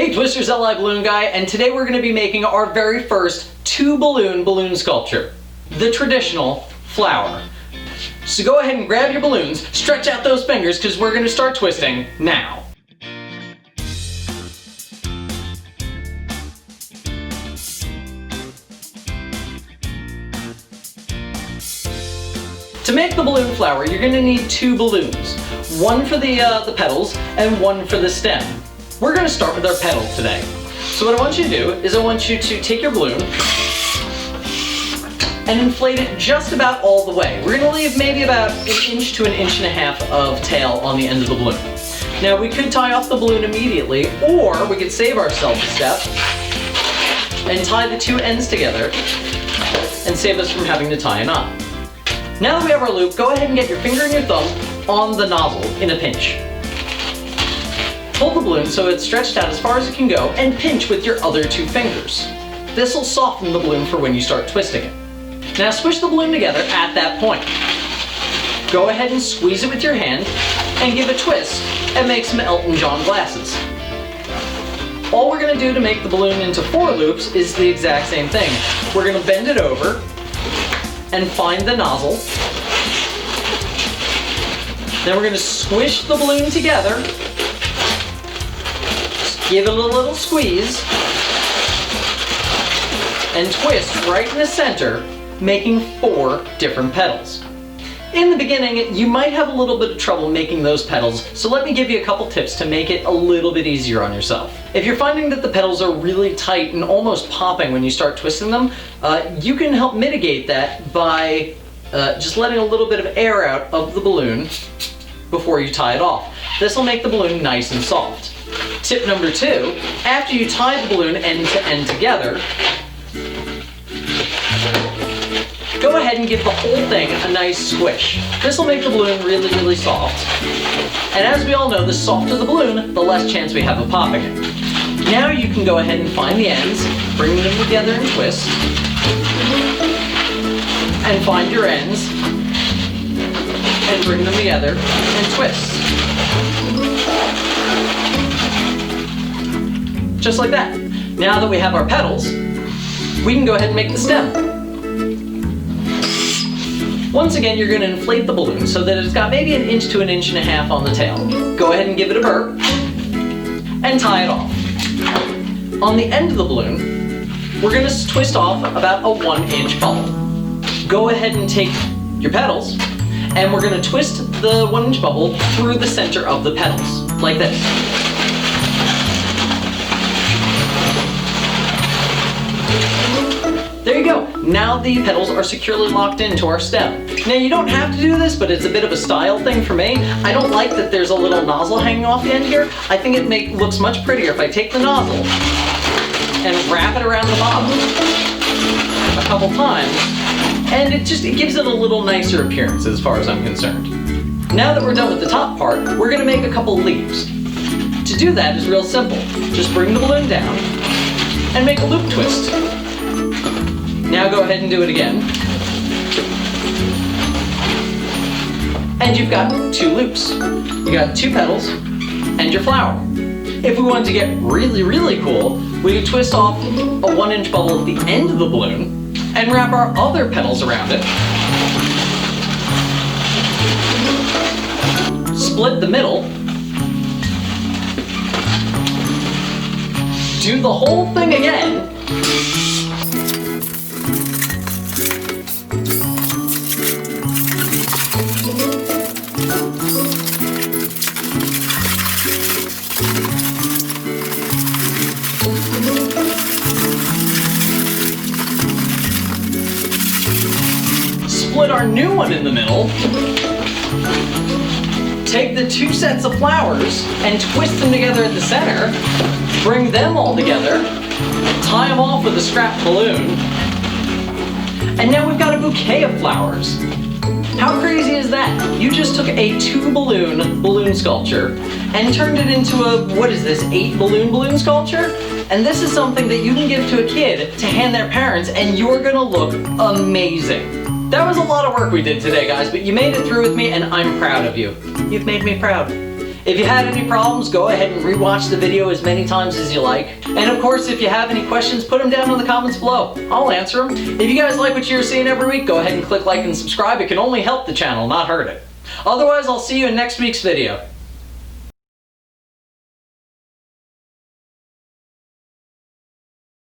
Hey Twisters, LI Balloon Guy, and today we're going to be making our very first balloon sculpture. The traditional flower. So go ahead and grab your balloons, stretch out those fingers because we're going to start twisting now. To make the balloon flower, you're going to need two balloons. One for the petals and one for the stem. We're going to start with our petals today. So what I want you to do is I want you to take your balloon and inflate it just about all the way. We're going to leave maybe about 1 to 1.5 inches of tail on the end of the balloon. Now we could tie off the balloon immediately, or we could save ourselves a step and tie the two ends together and save us from having to tie a knot. Now that we have our loop, go ahead and get your finger and your thumb on the nozzle in a pinch. Hold the balloon so it's stretched out as far as it can go and pinch with your other two fingers. This will soften the balloon for when you start twisting it. Now squish the balloon together at that point. Go ahead and squeeze it with your hand and give a twist and make some Elton John glasses. All we're going to do to make the balloon into 4 loops is the exact same thing. We're going to bend it over and find the nozzle. Then we're going to squish the balloon together. Give it a little squeeze and twist right in the center, making 4 different petals. In the beginning, you might have a little bit of trouble making those petals, so let me give you a couple tips to make it a little bit easier on yourself. If you're finding that the petals are really tight and almost popping when you start twisting them, you can help mitigate that by just letting a little bit of air out of the balloon before you tie it off. This will make the balloon nice and soft. Tip number 2, after you tie the balloon end to end together, go ahead and give the whole thing a nice squish. This will make the balloon really, really soft. And as we all know, the softer the balloon, the less chance we have of popping it. Now you can go ahead and find the ends, bring them together and twist, and find your ends, and bring them together and twist. Just like that. Now that we have our petals, we can go ahead and make the stem. Once again, you're going to inflate the balloon so that it's got maybe 1 to 1.5 inches on the tail. Go ahead and give it a burp and tie it off. On the end of the balloon, we're going to twist off about a 1-inch bubble. Go ahead and take your petals and we're going to twist the 1-inch bubble through the center of the petals, like this. There you go. Now the petals are securely locked into our stem. Now you don't have to do this, but it's a bit of a style thing for me. I don't like that there's a little nozzle hanging off the end here. I think it looks much prettier if I take the nozzle and wrap it around the bottom a couple times, and it gives it a little nicer appearance as far as I'm concerned. Now that we're done with the top part, we're going to make a couple leaves. To do that is real simple. Just bring the balloon down and make a loop twist. Now go ahead and do it again. And you've got 2 loops. You got 2 petals and your flower. If we wanted to get really, really cool, we could twist off a 1-inch bubble at the end of the balloon and wrap our other petals around it. Split the middle. Do the whole thing again. Split our new one in the middle. Take the 2 sets of flowers and twist them together at the center. Bring them all together. Tie them off with a scrap balloon. And now we've got a bouquet of flowers. How crazy is that? You just took a 2-balloon sculpture and turned it into a, 8-balloon sculpture? And this is something that you can give to a kid to hand their parents and you're gonna look amazing. That was a lot of work we did today, guys, but you made it through with me and I'm proud of you. You've made me proud. If you had any problems, go ahead and rewatch the video as many times as you like. And of course, if you have any questions, put them down in the comments below. I'll answer them. If you guys like what you're seeing every week, go ahead and click like and subscribe. It can only help the channel, not hurt it. Otherwise, I'll see you in next week's video.